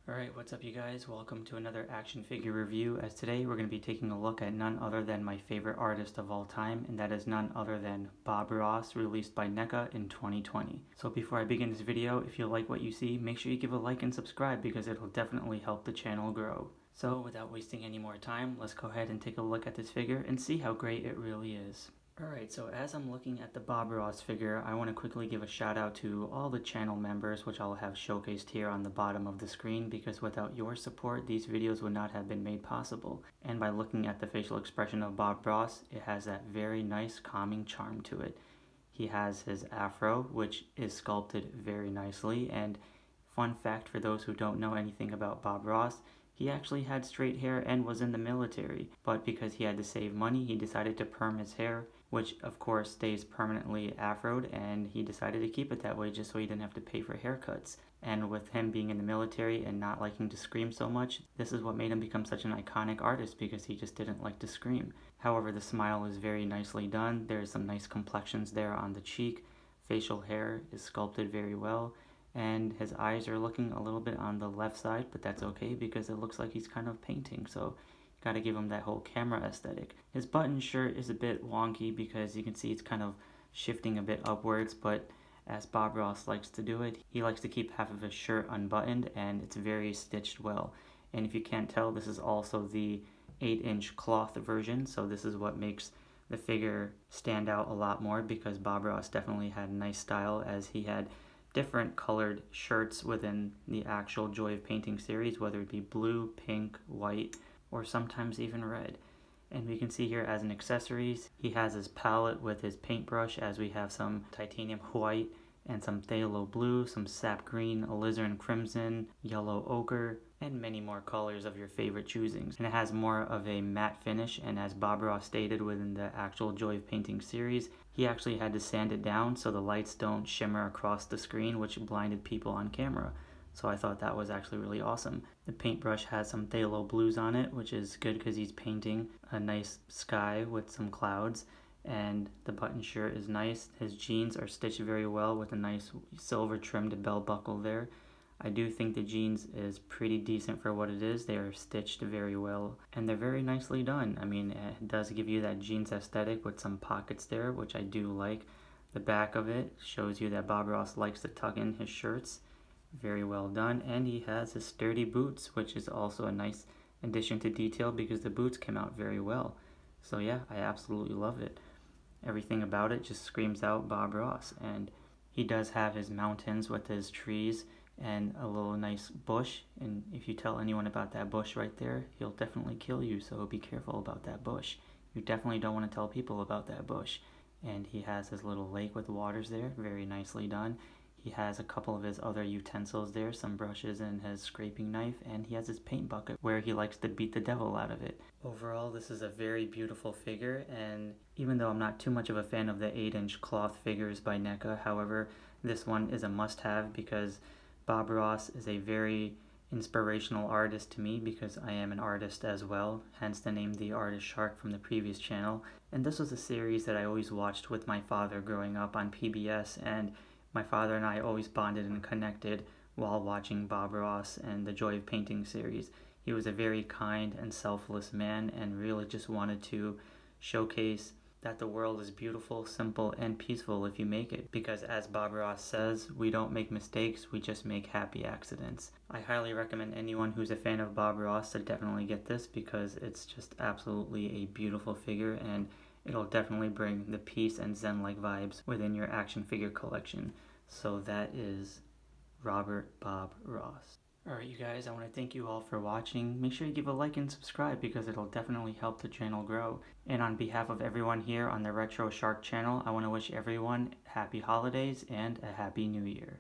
Alright, what's up you guys? Welcome to another action figure review, as today we're going to be taking a look at none other than my favorite artist of all time, and that is none other than Bob Ross, released by NECA in 2020. So before I begin this video, if you like what you see, make sure you give a like and subscribe because it'll definitely help the channel grow. So without wasting any more time, let's go ahead and take a look at this figure and see how great it really is. Alright, so as I'm looking at the Bob Ross figure, I want to quickly give a shout out to all the channel members, which I'll have showcased here on the bottom of the screen, because without your support, these videos would not have been made possible. And by looking at the facial expression of Bob Ross, it has that very nice calming charm to it. He has his afro, which is sculpted very nicely, and fun fact for those who don't know anything about Bob Ross, he actually had straight hair and was in the military, but because he had to save money, he decided to perm his hair, which of course stays permanently afroed, and he decided to keep it that way just so he didn't have to pay for haircuts. And with him being in the military and not liking to scream so much, this is what made him become such an iconic artist, because he just didn't like to scream. However, the smile is very nicely done. There's some nice complexions there on the cheek. Facial hair is sculpted very well. And his eyes are looking a little bit on the left side, but that's okay because it looks like he's kind of painting, so you gotta give him that whole camera aesthetic. His button shirt is a bit wonky because you can see it's kind of shifting a bit upwards, but as Bob Ross likes to do it, he likes to keep half of his shirt unbuttoned, and it's very stitched well. And if you can't tell, this is also the 8-inch cloth version, so this is what makes the figure stand out a lot more, because Bob Ross definitely had nice style, as he had different colored shirts within the actual Joy of Painting series, whether it be blue, pink, white, or sometimes even red. And we can see here as an accessories, he has his palette with his paintbrush, as we have some titanium white and some phthalo blue, some sap green, alizarin crimson, yellow ochre, and many more colors of your favorite choosings. And it has more of a matte finish, and as Bob Ross stated within the actual Joy of Painting series, he actually had to sand it down so the lights don't shimmer across the screen, which blinded people on camera. So I thought that was actually really awesome. The paintbrush has some phthalo blues on it, which is good because he's painting a nice sky with some clouds. And the button shirt is nice. His jeans are stitched very well with a nice silver trimmed belt buckle there. I do think the jeans is pretty decent for what it is. They are stitched very well and they're very nicely done. I mean, it does give you that jeans aesthetic with some pockets there, which I do like. The back of it shows you that Bob Ross likes to tuck in his shirts. Very well done. And he has his sturdy boots, which is also a nice addition to detail because the boots came out very well. So yeah, I absolutely love it. Everything about it just screams out Bob Ross. And he does have his mountains with his trees and a little nice bush, and if you tell anyone about that bush right there, he'll definitely kill you, so be careful about that bush. You definitely don't want to tell people about that bush. And he has his little lake with waters there, very nicely done. He has a couple of his other utensils there, some brushes and his scraping knife, and he has his paint bucket where he likes to beat the devil out of it. Overall, this is a very beautiful figure, and even though I'm not too much of a fan of the 8-inch cloth figures by NECA, however, this one is a must-have because Bob Ross is a very inspirational artist to me, because I am an artist as well, hence the name the RetroShArK from the previous channel. And this was a series that I always watched with my father growing up on PBS, and my father and I always bonded and connected while watching Bob Ross and the Joy of Painting series. He was a very kind and selfless man and really just wanted to showcase that the world is beautiful, simple, and peaceful if you make it. Because as Bob Ross says, we don't make mistakes, we just make happy accidents. I highly recommend anyone who's a fan of Bob Ross to definitely get this, because it's just absolutely a beautiful figure, and it'll definitely bring the peace and zen-like vibes within your action figure collection. So that is Robert Bob Ross. Alright you guys, I want to thank you all for watching. Make sure you give a like and subscribe because it'll definitely help the channel grow. And on behalf of everyone here on the RetroShArK channel, I want to wish everyone happy holidays and a happy new year.